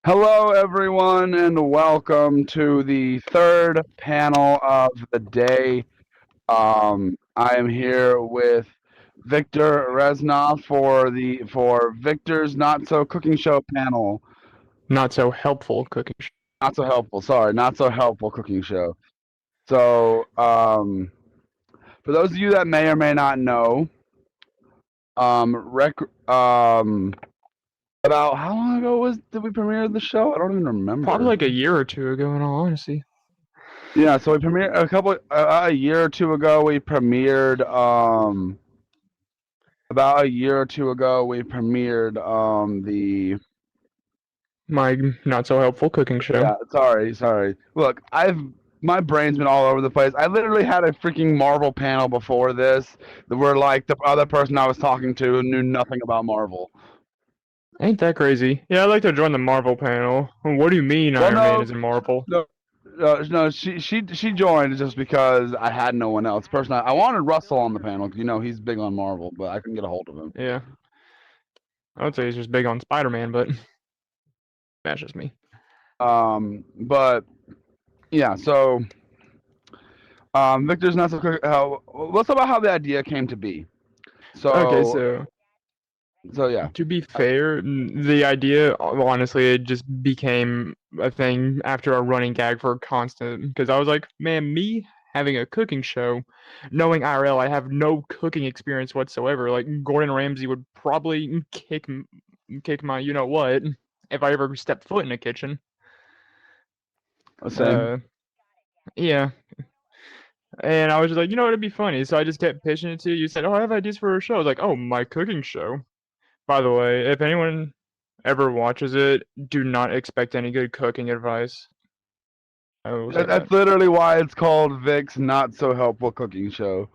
Hello, everyone, and welcome to the third panel of the day. I am here with Victor Reznov for Victor's Not So Cooking Show panel. Not so helpful cooking. Not so helpful. Sorry, not so helpful cooking show. So, for those of you that may or may not know, rec about how long ago did we premiere the show? I don't even Probably remember. like a year or two ago, in all honesty. Yeah, so we premiered a year or two ago. We premiered about a year or two ago. We premiered the My not so helpful cooking show. yeah. Sorry. Look, my brain's been all over the place. I literally had a freaking Marvel panel before this, where like the other person I was talking to knew nothing about Marvel. Ain't that crazy? Yeah, I'd like to join the Marvel panel. What do you mean Well, Iron Man is in Marvel? no, no. She joined just because I had no one else. Personally, I wanted Russell on the panel because he's big on Marvel, but I couldn't get a hold of him. Yeah, I would say he's just big on Spider-Man, but that's just me. But yeah, so Victor's not so quick. Let's talk about how the idea came to be. Okay, So, so yeah. to be fair, the idea, honestly, it just became a thing after a running gag for a constant. Because I was like, man, me having a cooking show, knowing IRL, I have no cooking experience whatsoever. Like Gordon Ramsay would probably kick my you know what if I ever stepped foot in a kitchen. Same. Uh, yeah. And I was just like, it'd be funny. So I just kept pitching it to you. You said, "Oh, I have ideas for a show." I was like, "Oh, my cooking show." By the way, if anyone ever watches it, do not expect any good cooking advice. I will say that. That's literally why it's called Vic's Not So Helpful Cooking Show.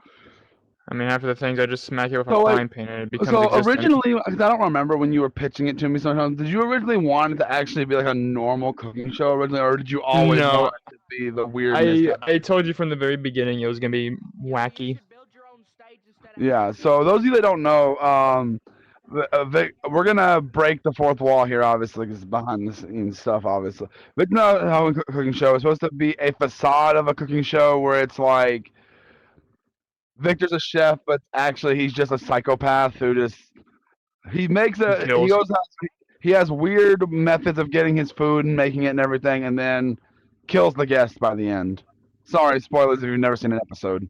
I mean, half of the things I just smack it with a So like, frying pan and it becomes so existent. originally, because I don't remember when you were pitching it to me. Sometimes, did you originally want it to actually be like a normal cooking show originally, or did you always No, want it to be the weirdness? I told you from the very beginning it was gonna be wacky. Yeah. So those of you that don't know, Vic, we're gonna break the fourth wall here, obviously, because it's behind the scenes stuff, obviously. But no, how a cooking show is supposed to be a facade of a cooking show where it's like Victor's a chef, but actually he's just a psychopath who just He he kills. goes he has weird methods of getting his food and making it and everything, and then kills the guest by the end. Sorry, spoilers if you've never seen an episode.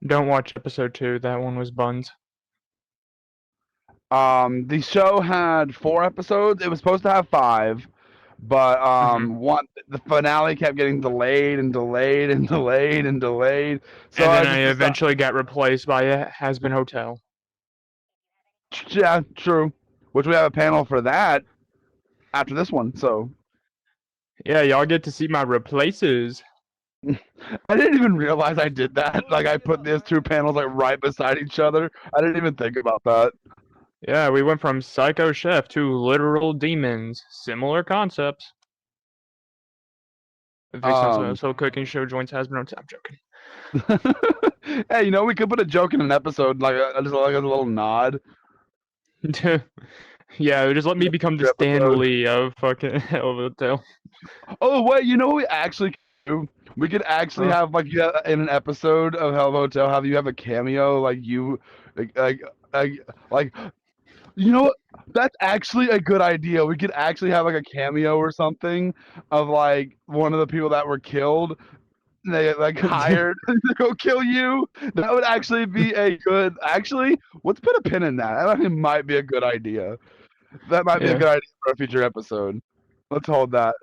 Don't watch episode 2. That one was buns. The show had 4 episodes. It was supposed to have 5, but Hmm. the finale kept getting delayed and delayed and delayed and delayed. So And I then I just decided, eventually got replaced by a has-been hotel. yeah, true. Which we have a panel for that after this one. So Yeah, y'all get to see my replaces. I didn't even realize I did that. Like I put these 2 panels like right beside each other. I didn't even think about that. Yeah, we went from psycho chef to literal demons. Similar concepts. Vix Um, so cooking show joints has been. I'm joking. hey, we could put a joke in an episode, like just like a little nod. Yeah, just let me become the Stan Episode. Lee of fucking Hell of a Tale. Oh wait, you know what we actually could do? We could actually Huh? have like in an episode of Hell Hotel, have you have a cameo like you, like like like you know what? That's actually a good idea. We could actually have like a cameo or something of like one of the people that were killed. They like hired to go kill you. That would actually be a good. Actually, let's put a pin in that. That actually might be a good idea. That might be a Yeah, good idea for a future episode. Let's hold that.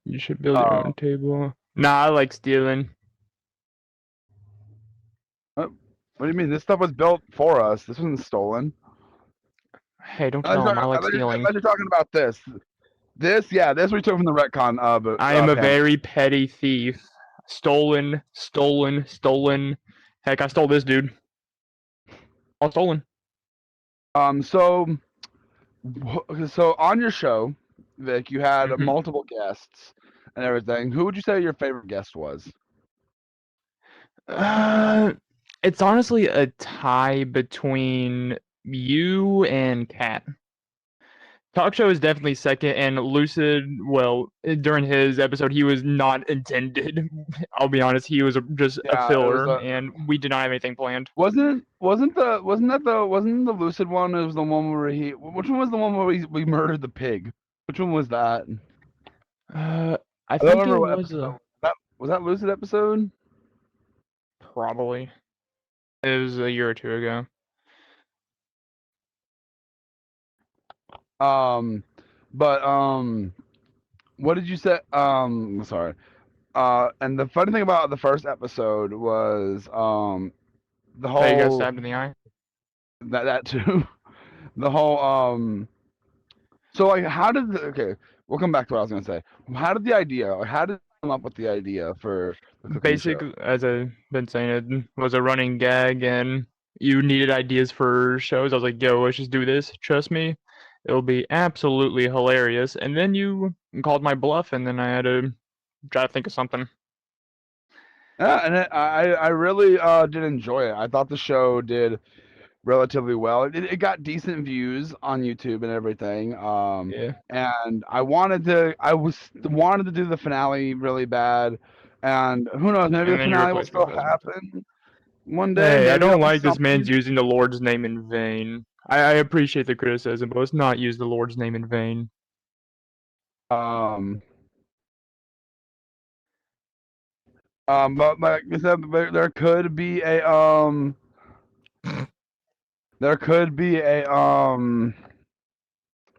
you should build your Uh, own table. Nah, I like stealing. what do you mean? This stuff was built for us. This wasn't stolen. Hey, don't I tell him I like stealing. thought you're talking about this. This we took from the retcon I am a panel. very petty thief. Stolen, stolen, stolen. Heck, I stole this dude. All stolen. So so on your show, Vic, you had Hmm. multiple guests and everything. Who would you say your favorite guest was? Uh, it's honestly a tie between you and Kat. Talk show is definitely second, and Lucid. Well, during his episode, he was not intended. I'll be honest, he was just a Yeah, it was filler, a. and we did not have anything planned. Wasn't the lucid one? It was the one where he. Which one was the one where we murdered the pig? Which one was that? I I don't think it remember what was episode. That was that lucid episode. probably it was a year or two ago. But what did you say? Sorry. And the funny thing about the first episode was the That you got whole stabbed in the eye. that too. The whole So like, how did okay? We'll come back to what I was gonna say. How did the idea? Or how did you come up with the idea for the cooking show? Basically, as I've been saying, it was a running gag, and you needed ideas for shows. I was like, "Yo, let's just do this. Trust me, it'll be absolutely hilarious." And then you called my bluff, and then I had to try to think of something. Yeah, and I really did enjoy it. I thought the show did relatively well. It got decent views on YouTube and everything. Yeah. And I wanted to do the finale really bad, and who knows, maybe the And then you finale will replaced me still with that. happen one day. Hey, I Maybe there'll don't be like this man's something. using the Lord's name in vain. I appreciate the criticism, but let's not use the Lord's name in vain. Um, but like I said, there could be a there could be a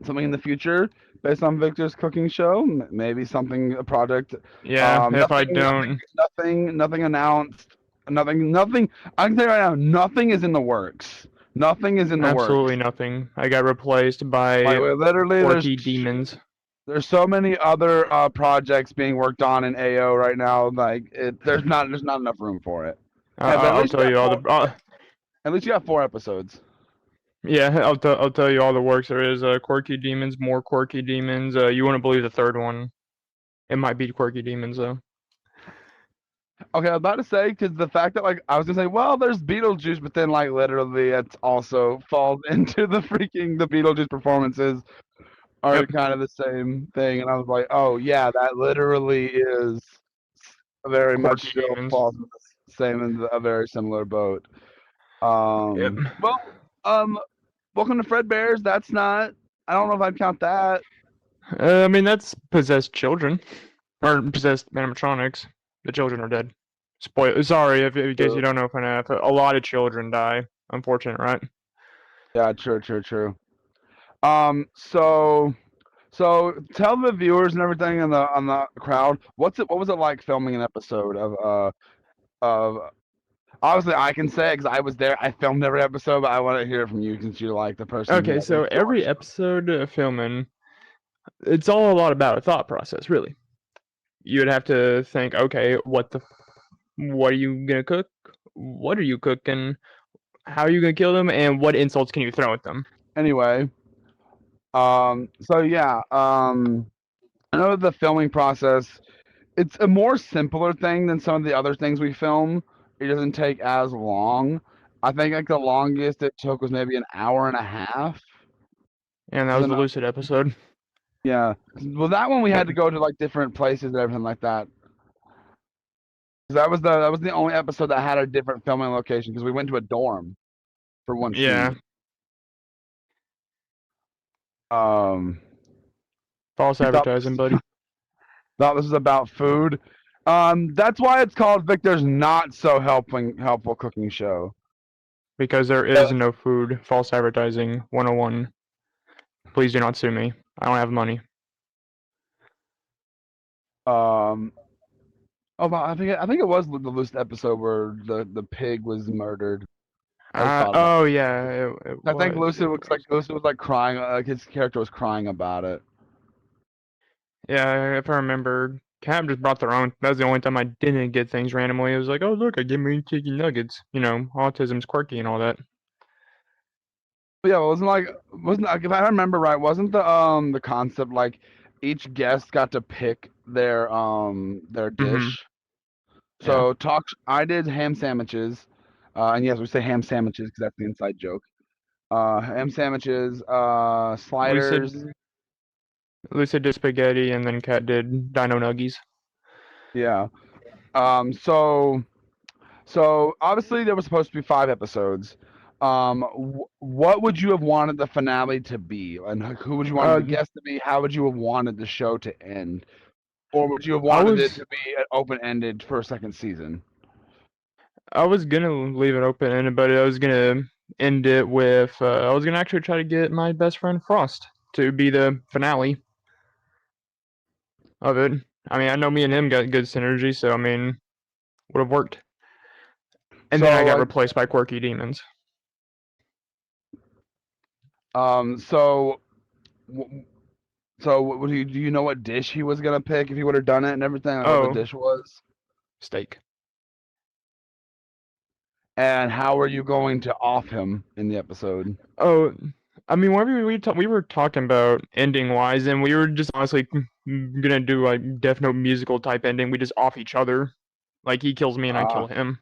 something in the future based on Victor's cooking show. Maybe something, a project. Yeah, if I Nothing, don't, nothing announced. Nothing. I can say right now, nothing is in the works. Nothing is in the absolutely works. nothing. I got replaced Like by literally, Orky Demons. there's so many other projects being worked on in AO right now. Like there's not enough room for it. Hey, but I'll tell you all the. at least you got 4 episodes. Yeah, I'll tell you all the works there is. Quirky Demons, more Quirky Demons. You wouldn't believe the third one. It might be Quirky Demons though. Okay, I was about to say, because the fact that like I was gonna say, well, there's Beetlejuice, but then like literally it's also falls into the Beetlejuice performances are Yep. kind of the same thing, and I was like, oh yeah, that literally is very much Quirky still Demons. falls in the same in a very similar boat. Yep. Well, welcome to Fredbear's. That's not. I don't know if I'd count that. I mean that's possessed children or possessed animatronics. The children are dead. Spoil. Sorry, if in case you don't know, FNAF, a lot of children die. Unfortunate, right? Yeah, true. So tell the viewers and everything on the crowd, what was it like filming an episode of obviously I can say because I was there. I filmed every episode, but I want to hear it from you since you're like the person who Okay, actually so every watched. episode filming, it's all a lot about a thought process, really. You would have to think, okay, what are you gonna cook? What are you cooking? How are you gonna kill them? And what insults can you throw at them? Anyway, so yeah, I know the filming process. It's a more simpler thing than some of the other things we film. It doesn't take as long. I think like the longest it took was maybe an hour and a half. And that was the Lucid episode. Yeah. Well, that one we had to go to like different places and everything like that. 'Cause that was the only episode that had a different filming location because we went to a dorm for one Yeah, scene. Um, false we advertising, buddy. thought this was about food. That's why it's called Victor's Not So Helpful Cooking Show. Because there is no food. False advertising 101. Please do not sue me. I don't have money. Um, but I think it was the Loose episode where the pig was murdered. I just thought about Oh yeah, it I think was. It was. Lucy was like crying, like his character was crying about it. Yeah, if I remember, Cam just brought their own. That was the only time I didn't get things randomly. It was like, oh look, I get me chicken nuggets. You know, autism's quirky and all that. But yeah, it wasn't like, if I remember right, wasn't the concept like each guest got to pick their Mm-hmm. dish? Yeah. So I did ham sandwiches, and yes, we say ham sandwiches because that's the inside joke. Ham sandwiches, Lucid sliders. Lucy did spaghetti, and then Kat did Dino Nuggies. Yeah. So obviously there was supposed to be 5 episodes. What would you have wanted the finale to be, and who would you want the Uh, guest to be? How would you have wanted the show to end, or would you have I wanted it was to be open ended for a second season? I was gonna leave it open ended, but I was gonna end it with I was gonna actually try to get my best friend Frost to be the finale of it. I mean, I know me and him got good synergy, so I mean, would have worked. And then I So got like, replaced by quirky demons. so w- do you know what dish he was gonna pick if he would have done it and everything? Like what the Oh, dish was, steak. and how were you going to off him in the episode? Oh, I mean, whenever we were talking about ending wise, and we were just honestly gonna do like Death Note musical type ending. We just off each other. Like he kills me and I Uh, kill him.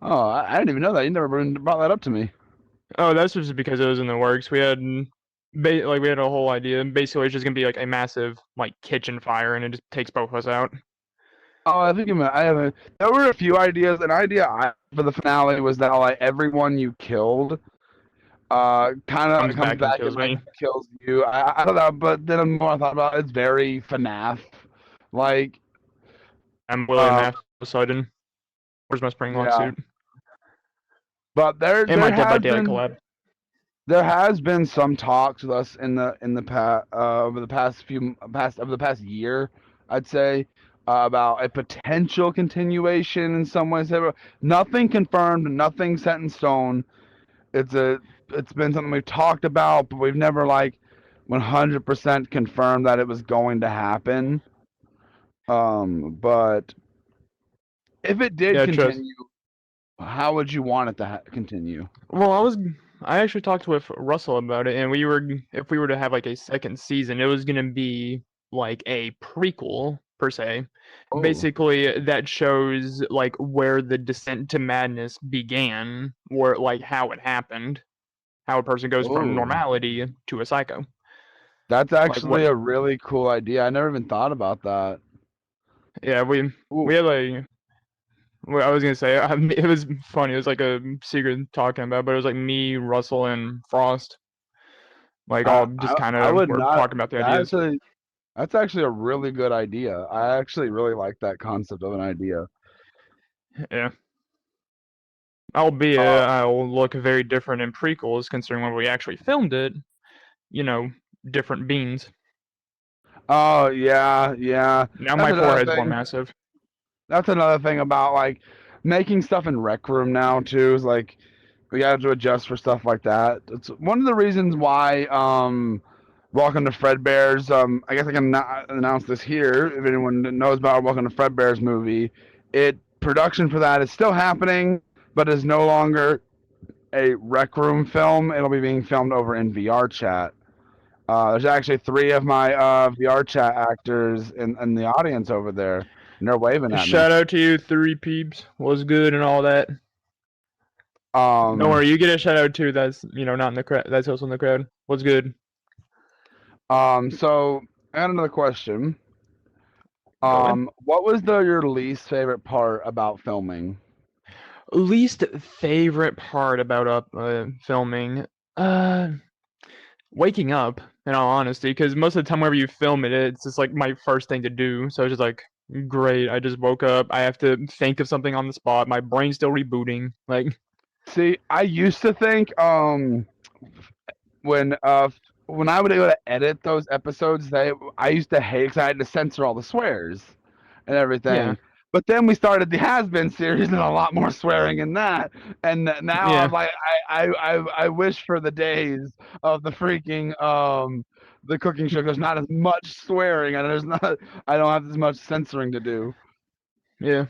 oh, I didn't even know that. You never brought that up to me. Oh, that's just because it was in the works. We had we had a whole idea. Basically, it's just gonna be like a massive like kitchen fire, and it just takes both of us out. Oh, I think I have a. There were a few ideas. An idea for the finale was that like everyone you killed, kind of Comes comes back and back and kills like me. kills you. I don't know, but then the more I thought about it, it's very FNAF. Like, I'm William uh, Poseidon. Where's my Springlock yeah. suit? But And my Dead by Daylight collab. there has been some talks with us in the past over the past year, I'd say, about a potential continuation in some ways. Nothing confirmed, nothing set in stone. It's been something we've talked about, but we've never like 100% confirmed that it was going to happen. But if it did Yeah, trust. continue, how would you want it to continue? Well, I actually talked with Russell about it, and if we were to have like a second season, it was gonna be like a prequel per se. Oh, Basically, that shows like where the descent to madness began, or like how it happened, how a person goes from oh, normality to a psycho. that's Like what? actually a really cool idea. I never even thought about that. Yeah, we Ooh, had like. Well, I was gonna say it was funny. It was like a secret talking about, but it was like me, Russell, and Frost, like all just kind I of would were not. talking about the ideas. That's that's actually a really good idea. I actually really like that concept of an idea. Yeah. Albeit, Uh, I'll look very different in prequels, considering when we actually filmed it. You know, different beans. oh yeah, yeah. Now That's my another forehead's more thing. massive. That's another thing about like making stuff in Rec Room now too. Is like we have to adjust for stuff like that. It's one of the reasons why Welcome to Fredbear's. I guess I can announce this here. If anyone knows about Welcome to Fredbear's movie, production for that is still happening, but is no longer a Rec Room film. It'll be being filmed over in VR chat. There's actually 3 of my VR chat actors in the audience over there, and they're waving at me. Shout out to you, three peeps. What's good and all that. Don't Um, worry, you get a shout out too. That's not in the crowd. That's also in the crowd. What's good? so I got another question. Go ahead. What was your least favorite part about filming? Least favorite part about filming. Uh, Waking up. In all honesty, because most of the time whenever you film it, it's just like my first thing to do. So it's just like, great. I just woke up. I have to think of something on the spot. My brain's still rebooting. Like, See, I used to think when when I would go to edit those episodes, I used to hate because I had to censor all the swears and yeah, everything. But then we started the Has Been series and a lot more swearing in that. And now I'm yeah, like, I wish for the days of the freaking the cooking show. There's not as much swearing and I don't have as much censoring to do. yeah.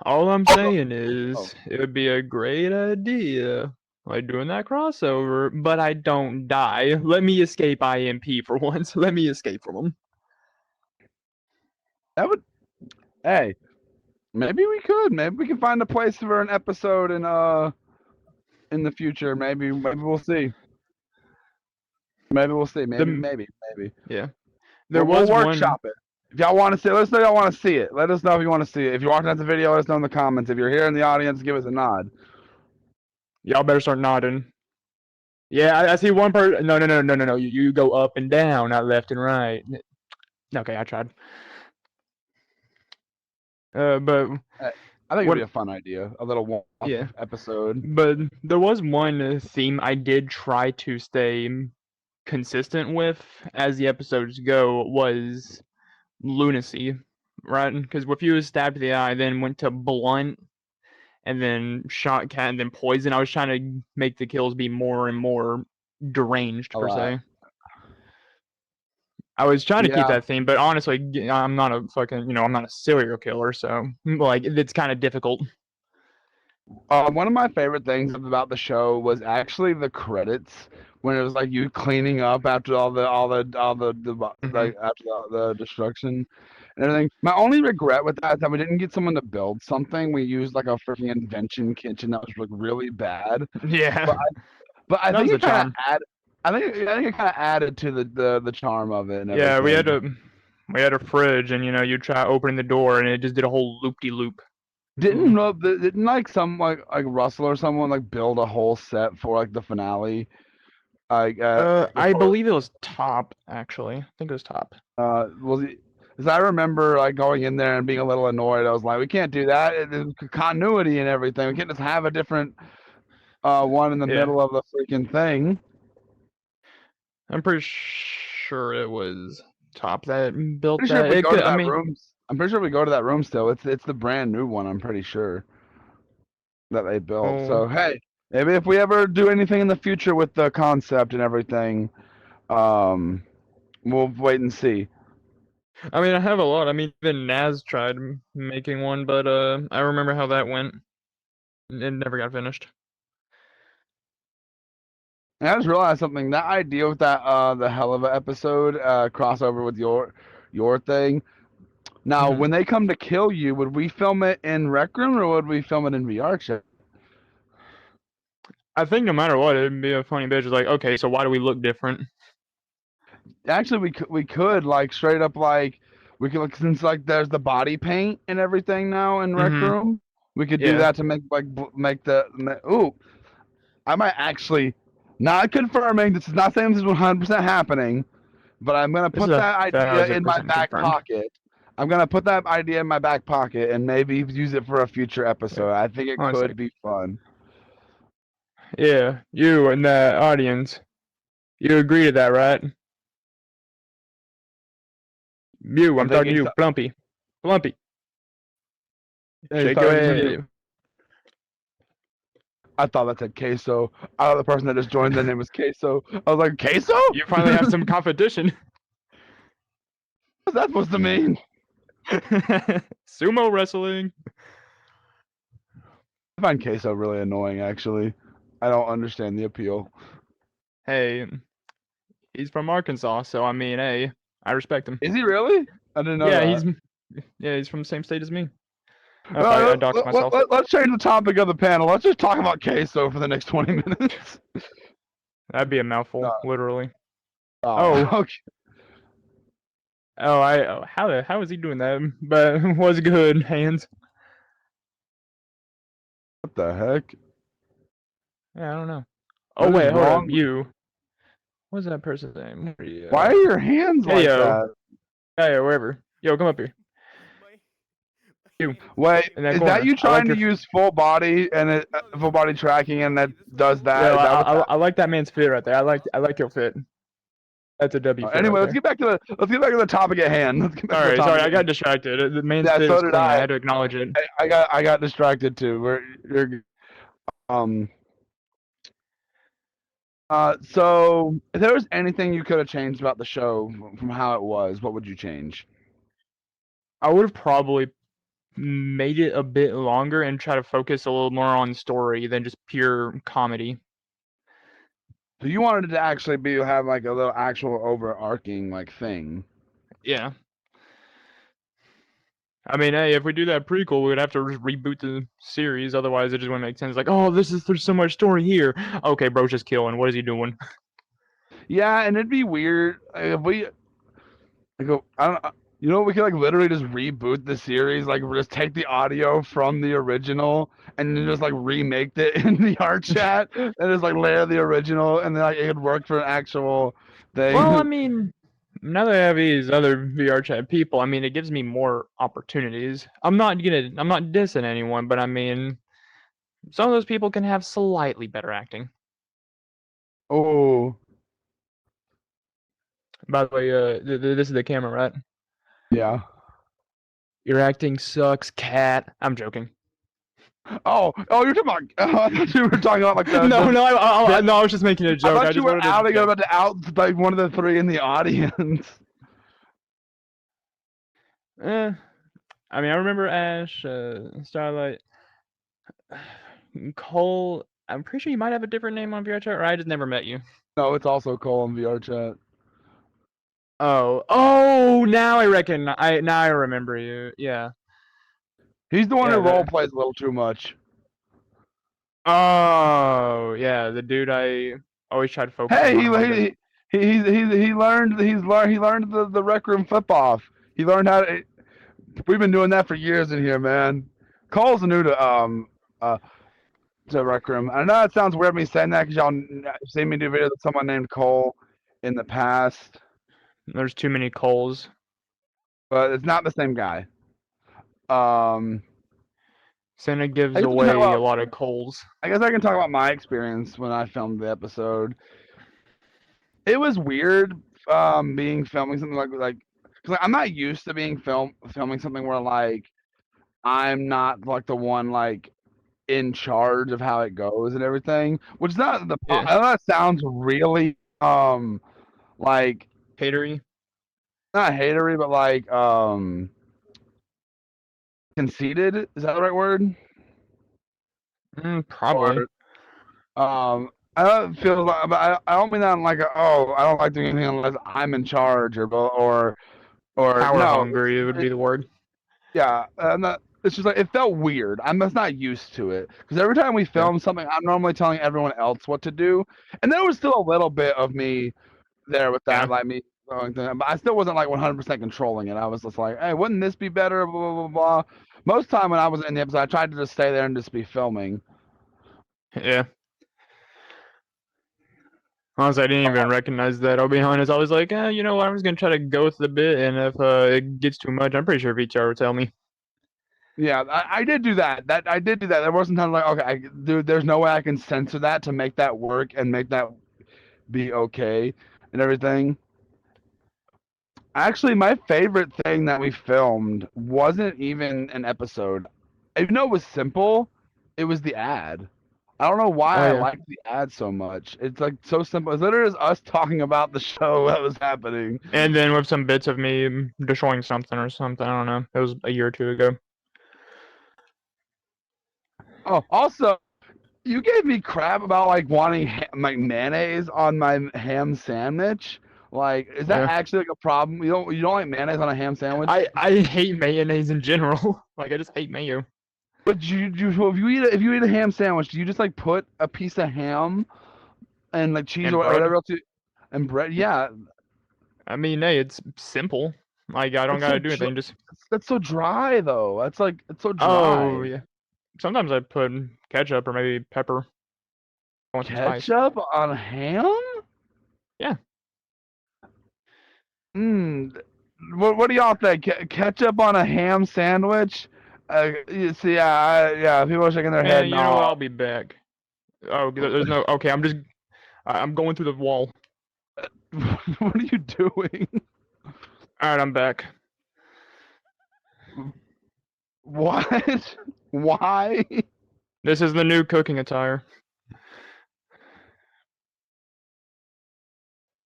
All I'm Also, saying oh, is it would be a great idea, like doing that crossover, but I don't die. Let me escape IMP for once. Let me escape from them. that would hey, maybe we could. Maybe we can find a place for an episode in the future. Maybe we'll see. Maybe we'll see. Maybe. Yeah. There We'll was one. workshop it. If y'all want to see it, let us know y'all want to see it. Let us know if you want to see it. If you're watching the video, let us know in the comments. If you're here in the audience, give us a nod. Y'all better start nodding. Yeah, I see one person. No. You go up and down, not left and right. Okay, I tried. But I think it'd be a fun idea. A little one-off episode. But there was one theme I did try to stay consistent with as the episodes go, was lunacy, right? Because if you was stabbed in the eye, then went to blunt, and then shot cat, and then poison, I was trying to make the kills be more and more deranged, per se. I was trying to keep that theme, but honestly, I'm not a fucking, I'm not a serial killer, so, like, it's kind of difficult. One of my favorite things about the show was actually the credits, when it was like you cleaning up after all the like after the destruction and everything. My only regret with that is that we didn't get someone to build something. We used like a freaking invention kitchen that was like really bad. Yeah. But I think it kind of added. I think it kind of added to the charm of it. And yeah, we had a fridge, and you try opening the door, and it just did a whole loop-de-loop. Didn't like some like Russell or someone like build a whole set for like the finale? I believe it was Top, actually. I think it was Top. Because I remember like going in there and being a little annoyed. I was like, we can't do that. There's continuity and everything. We can't just have a different one in the middle of the freaking thing. I'm pretty sure it was Top that built that. I'm pretty sure we go to that room still. It's the brand new one. I'm pretty sure that they built. So hey, maybe if we ever do anything in the future with the concept and everything, we'll wait and see. I mean, I have a lot. I mean, even Naz tried making one, but I remember how that went. It never got finished. And I just realized something. That idea with that the hell of a episode crossover with your thing. Now, when they come to kill you, would we film it in Rec Room or would we film it in VR chat? I think no matter what, it'd be a funny bitch. It's like, okay, so why do we look different? Actually, we could like straight up like we could like, since like there's the body paint and everything now in Rec Room, we could do that to make ooh. I might actually, not confirming, this is not saying this is 100% happening, but I'm gonna put that idea in my back pocket. I'm gonna put that idea in my back pocket and maybe use it for a future episode. I think it could be fun. Yeah, you and the audience, you agree to that, right? I'm talking to you, Plumpy. Shake your head. I thought that said queso. I thought the person that just joined, their name was queso. I was like, queso? You finally have some competition. What's that supposed to mean? Sumo wrestling. I find queso really annoying, actually. I don't understand the appeal. Hey, he's from Arkansas, so I mean, hey, I respect him. Is he really? I didn't know that. He's from the same state as me. I doxed myself. Let's change the topic of the panel. Let's just talk about queso for the next 20 minutes. That'd be a mouthful, literally. Okay. How is he doing that? But was good, hands. What the heck? Yeah, I don't know. Oh wait, hold on. You. What's that person's name? Why are your hands like that? Yeah, wherever. Yo, come up here. Wait, is that you trying to use full body and full body tracking and that does that? Yeah, I like that man's fit right there. I like your fit. That's a W. Anyway, let's get back to the topic at hand. All right, sorry, I got distracted. The man's fit is clean. I had to acknowledge it. I got distracted too. So if there was anything you could have changed about the show from how it was, what would you change? I would have probably made it a bit longer and try to focus a little more on story than just pure comedy. So you wanted it to actually have like a little actual overarching like thing. Yeah. I mean, hey, if we do that prequel, we would have to reboot the series. Otherwise, it just wouldn't make sense. Like, oh, there's so much story here. Okay, bro's just killing. What is he doing? Yeah, and it'd be weird if we. I go. I don't. You know, we could like literally just reboot the series, like just take the audio from the original and then just like remake it in the art chat and just like layer the original and then like it could work for an actual Well, I thing. mean, now that I have these other VR chat people, I mean, it gives me more opportunities. I'm not dissing anyone, but I mean, some of those people can have slightly better acting. Oh, By the way, this is the camera, right? yeah. Your acting sucks, cat. I'm joking. Oh, you're talking about. I thought you were talking about like the No, the. no, the no, I was just making a I joke. I thought you just were wanted to outing joke. about to out like one of the three in the audience. Eh, I mean, I remember Ash, Starlight, Cole. I'm pretty sure you might have a different name on VR chat, or I just never met you. No, it's also Cole in VR chat. Oh, now I reckon. Now I remember you. Yeah, He's the one who yeah. role plays a little too much. Oh, yeah. The dude I always tried focusing Hey, on him. I guess. he learned the rec room flip off. He learned how to. We've been doing that for years in here, man. Cole's new to rec room. I know it sounds weird me saying that because y'all seen me do videos with someone named Cole in the past, There's too many Coles. but it's not the same guy. Um, Santa I gives guess we can talk away a about. lot of Coles. I guess I can talk about my experience when I filmed the episode. It was weird, being filming something like because I'm not used to being filming something where like I'm not like the one like in charge of how it goes and everything. Which is not the. Yeah, I know that sounds really like hatery. not hatery, but like conceited. Is that the right word? Probably. Or I don't feel like, but I don't mean that in like I don't like doing anything unless I'm in charge or Power no. hungry would be the word. Yeah, it's just like it felt weird. I'm just not used to it because every time we Yeah. film something, I'm normally telling everyone else what to do, and there was still a little bit of me there with Yeah. that, like me going through, but I still wasn't like 100% controlling it. I was just like, hey, wouldn't this be better? Blah blah blah blah. Most time when I was in the episode, I tried to just stay there and just be filming. Yeah. Honestly, I didn't even recognize that. I'll be honest. I was like, you know what? I'm just gonna try to go with the bit, and if it gets too much, I'm pretty sure VTR would tell me. Yeah, I did do that. I did do that. There wasn't time like, okay, dude, there's no way I can censor that to make that work and make that be okay and everything. Actually, my favorite thing that we filmed wasn't even an episode. Even though it was simple, it was the ad. I don't know why Oh I yeah. liked the ad so much. It's like so simple. It's literally just us talking about the show that was happening. And then with some bits of me destroying something or something. I don't know. It was a year or two ago. Oh, also, you gave me crap about like wanting like mayonnaise on my ham sandwich. Like, is that Yeah. actually like a problem? You don't like mayonnaise on a ham sandwich? I hate mayonnaise in general. Like I just hate mayo. But so if you eat a ham sandwich, do you just like put a piece of ham and like cheese And or bread. whatever else and bread? Yeah, I mean, hey, it's simple. Like I don't that's so gotta do anything. Just that's so dry though. That's like it's so oh dry. yeah. Sometimes I put ketchup or maybe pepper. I want some spice. Ketchup on ham? Yeah. Mm. What do y'all think? Ketchup on a ham sandwich? You see, yeah. People are shaking their head. And you know what? No. I'll be back. Oh, there's no. Okay, I'm going through the wall. What are you doing? All right, I'm back. What? Why? This is the new cooking attire.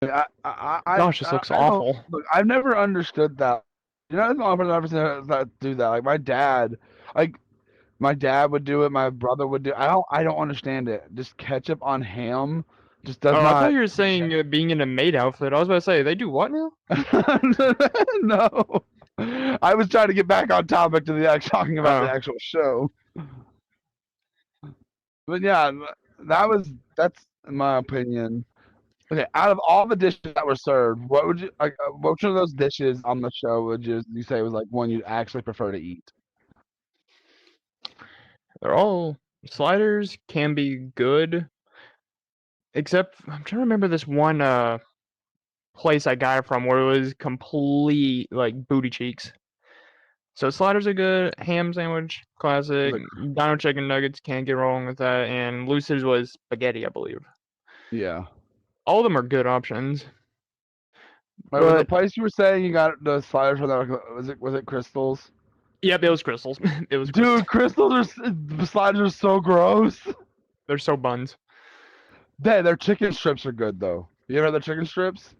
Gosh, this looks I don't awful. look. I've never understood that. You know, that's the only person I've ever seen that do that. Like my dad would do it. My brother would do. I don't understand it. Just ketchup on ham, just does Oh, I thought not. you were saying being in a maid outfit. I was about to say they do what now? No, I was trying to get back on topic to the talking about the Oh, actual show. But yeah, that's in my opinion. Okay, out of all the dishes that were served, what would you like? Which one of those dishes on the show would you say was like one you'd actually prefer to eat? They're all sliders can be good, except I'm trying to remember this one place I got it from where it was complete like booty cheeks. So sliders are good, ham sandwich, Was classic, it? dino chicken nuggets, can't get wrong with that, and Lucid's was spaghetti, I believe. Yeah. All of them are good options, Wait, was the but place you were saying you got the sliders from? That was it Crystals? yep, it was crystals. It was crystals. Dude, the sliders are so gross. They're so buns. Their chicken strips are good though. You ever had the chicken strips?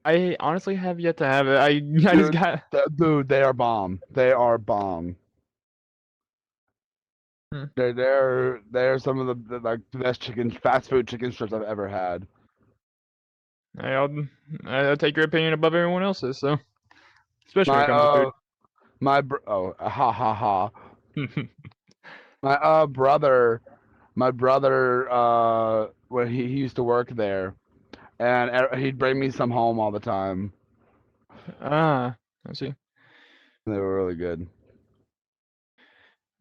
I honestly have yet to have it. I just Dude, got. dude, they are bomb. They are bomb. Hmm. They're some of the like the best fast food chicken strips I've ever had. I'll take your opinion above everyone else's. So, especially when My it comes to food. ha ha ha. My brother when he used to work there, and he'd bring me some home all the time. Ah, I see. They were really good.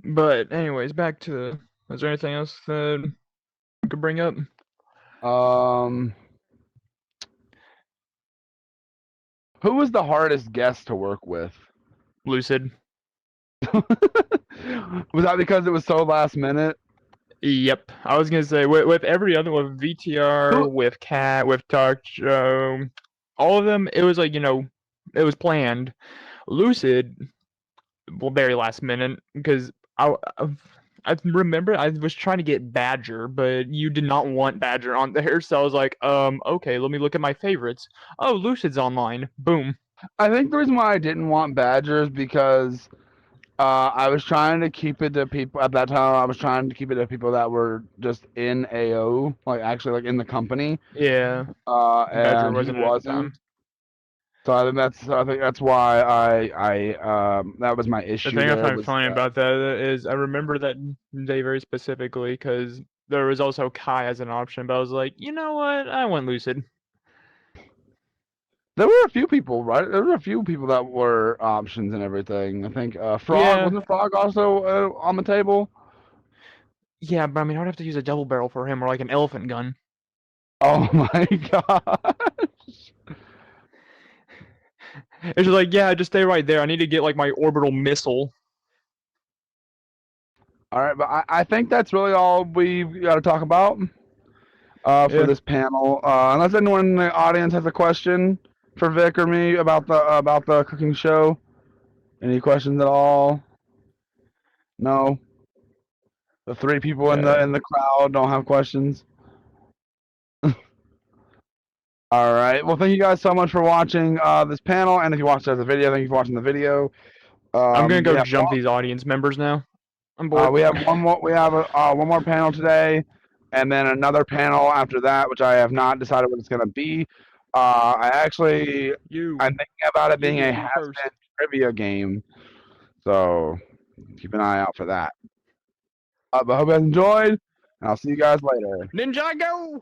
But anyways, back to. Is there anything else that we could bring up? Um, who was the hardest guest to work with? Lucid. Was that because it was so last minute? Yep. I was gonna say with every other with VTR, Who? with Cat, with Talk Show, all of them, it was like it was planned. Lucid, well, very last minute because I remember I was trying to get Badger, but you did not want Badger on there, so I was like, okay, let me look at my favorites. Oh, Lucid's online. Boom. I think the reason why I didn't want Badgers because I was trying to keep it to people at that time. I was trying to keep it to people that were just in AO, like actually like in the company. Yeah, Badger And he wasn't at the wasn't. time. I think that's why that was my The issue thing I there find was funny that. about that is I remember that day very specifically because there was also Kai as an option, but I was like, you know what? I want Lucid. There were a few people, right? There were a few people that were options and everything. I think Frog Yeah, wasn't Frog also on the table. yeah, but I mean, I would have to use a double barrel for him or like an elephant gun. Oh my god. It's just like, yeah, just stay right there. I need to get like my orbital missile. All right, but I think that's really all we've got to talk about for Yeah, this panel. Unless anyone in the audience has a question for Vic or me about the cooking show. Any questions at all? No. The three people in yeah. the crowd don't have questions. All right. Well, thank you guys so much for watching this panel, and if you watched it as a video, thank you for watching the video. I'm gonna We go have jump these audience members now. I'm bored. we have one more one more panel today, and then another panel after that, which I have not decided what it's going to be. You, I'm thinking about it being a you has-been first. trivia game, so keep an eye out for that. But I hope you guys enjoyed, and I'll see you guys later. Ninjago!